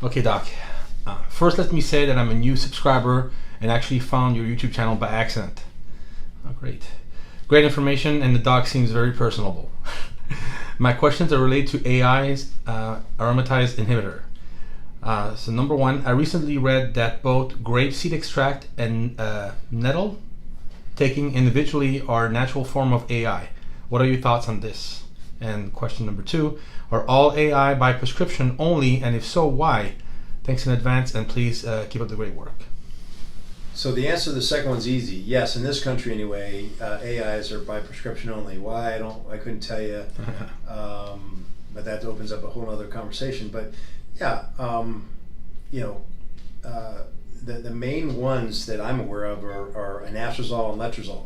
Okay, Doc. First, let me say that I'm a new subscriber and actually found your YouTube channel by accident. Oh, great. Great information, and the doc seems very personable. My questions are related to AI's aromatase inhibitor. So number one, I recently read that both grapeseed extract and nettle taking individually are a natural form of AI. What are your thoughts on this? And question number two, are all AI by prescription only, and if so, why? Thanks in advance, and please keep up the great work. So the answer to the second one's easy. Yes, in this country anyway, AIs are by prescription only. Why? I couldn't tell you. But that opens up a whole other conversation. But yeah, the main ones that I'm aware of are anastrozole and letrozole.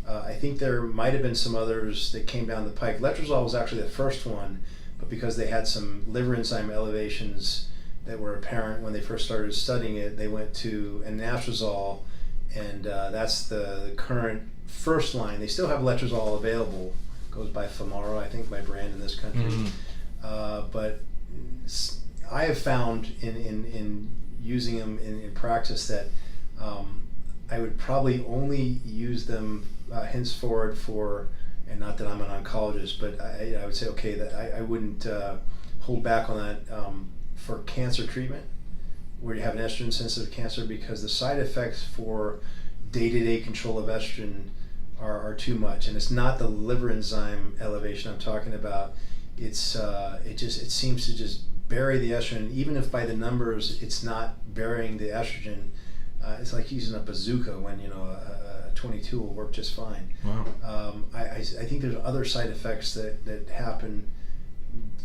I think there might have been some others that came down the pike. Letrozole was actually the first one, but because they had some liver enzyme elevations that were apparent when they first started studying it, they went to anastrozole, and that's the current first line. They still have letrozole available. Goes by Famaro, I think, by brand in this country. But I have found in using them in practice that I would probably only use them henceforward for, and not that I'm an oncologist, but I would say, okay, that I wouldn't hold back on that for cancer treatment, where you have an estrogen sensitive cancer, because the side effects for day-to-day control of estrogen are too much. And it's not the liver enzyme elevation I'm talking about. It seems to just bury the estrogen. Even if by the numbers it's not burying the estrogen, it's like using a bazooka when a 22 will work just fine. Wow. I think there's other side effects that happen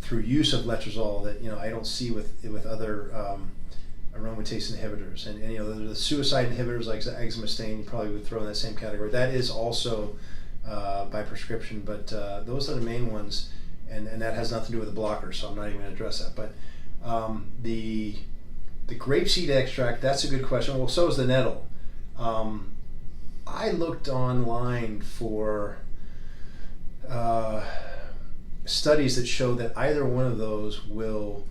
through use of letrozole that I don't see with other aromatase inhibitors, and the suicide inhibitors like exemestane you probably would throw in that same category. That is also by prescription, but those are the main ones, and that has nothing to do with the blocker, so I'm not even going to address that. But the grapeseed extract, that's a good question. Well, so is the nettle. I looked online for studies that show that either one of those will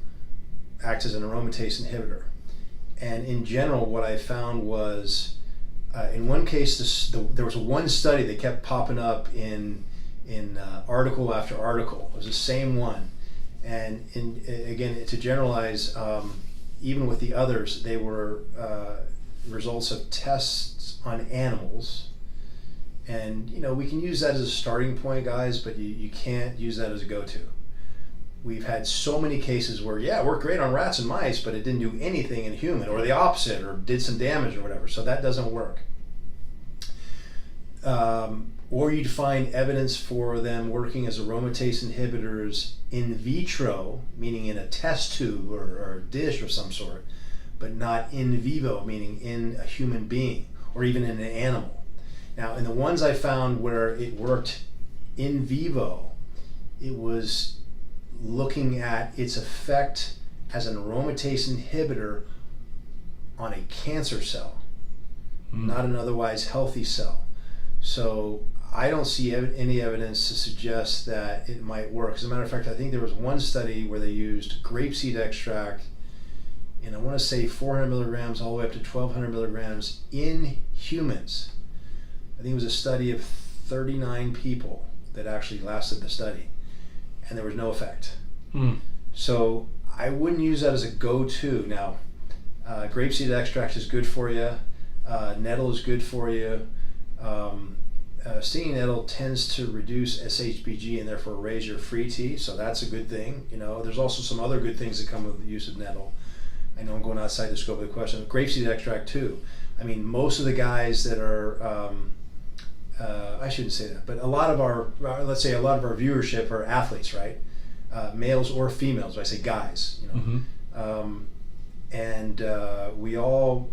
act as an aromatase inhibitor. And in general, what I found was, in one case, there was one study that kept popping up in article after article. It was the same one. And again, to generalize, even with the others, they were results of tests on animals. And we can use that as a starting point, guys, but you can't use that as a go-to. We've had so many cases where, it worked great on rats and mice, but it didn't do anything in human, or the opposite, or did some damage or whatever. So that doesn't work. Or you'd find evidence for them working as aromatase inhibitors in vitro, meaning in a test tube or a dish of some sort, but not in vivo, meaning in a human being or even in an animal. Now, in the ones I found where it worked in vivo, it was looking at its effect as an aromatase inhibitor on a cancer cell, not an otherwise healthy cell. So I don't see any evidence to suggest that it might work. As a matter of fact, I think there was one study where they used grapeseed extract, and I want to say 400 milligrams all the way up to 1,200 milligrams in humans. I think it was a study of 39 people that actually lasted the study, and there was no effect. So I wouldn't use that as a go-to. Now, grapeseed extract is good for you. Nettle is good for you. Stinging nettle tends to reduce SHBG and therefore raise your free T, so that's a good thing. There's also some other good things that come with the use of nettle. I know I'm going outside the scope of the question. Grapeseed extract too. I mean, most of the guys that are I shouldn't say that, but a lot of our viewership are athletes, right? Males or females. I say guys, and we all,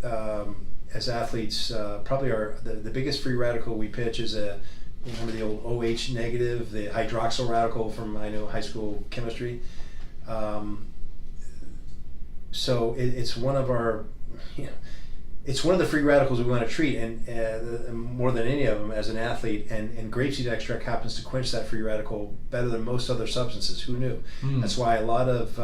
as athletes, probably the biggest free radical we pitch is remember the old OH negative, the hydroxyl radical from high school chemistry. So it's one of our, it's one of the free radicals we want to treat, and more than any of them as an athlete. And grapeseed extract happens to quench that free radical better than most other substances. Who knew? That's why a lot of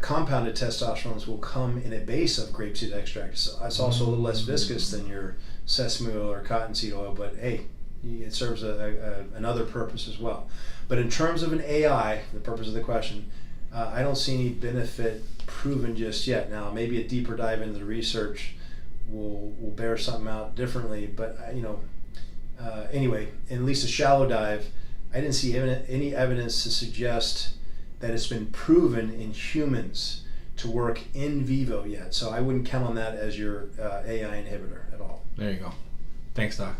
compounded testosterones will come in a base of grapeseed extract. So it's also a little less viscous than your sesame oil or cottonseed oil, but hey, it serves another purpose as well. But in terms of an AI, the purpose of the question, I don't see any benefit proven just yet. Now, maybe a deeper dive into the research will bear something out differently. But anyway, in at least a shallow dive, I didn't see any evidence to suggest that it's been proven in humans to work in vivo yet. So I wouldn't count on that as your AI inhibitor at all. There you go. Thanks, Doc.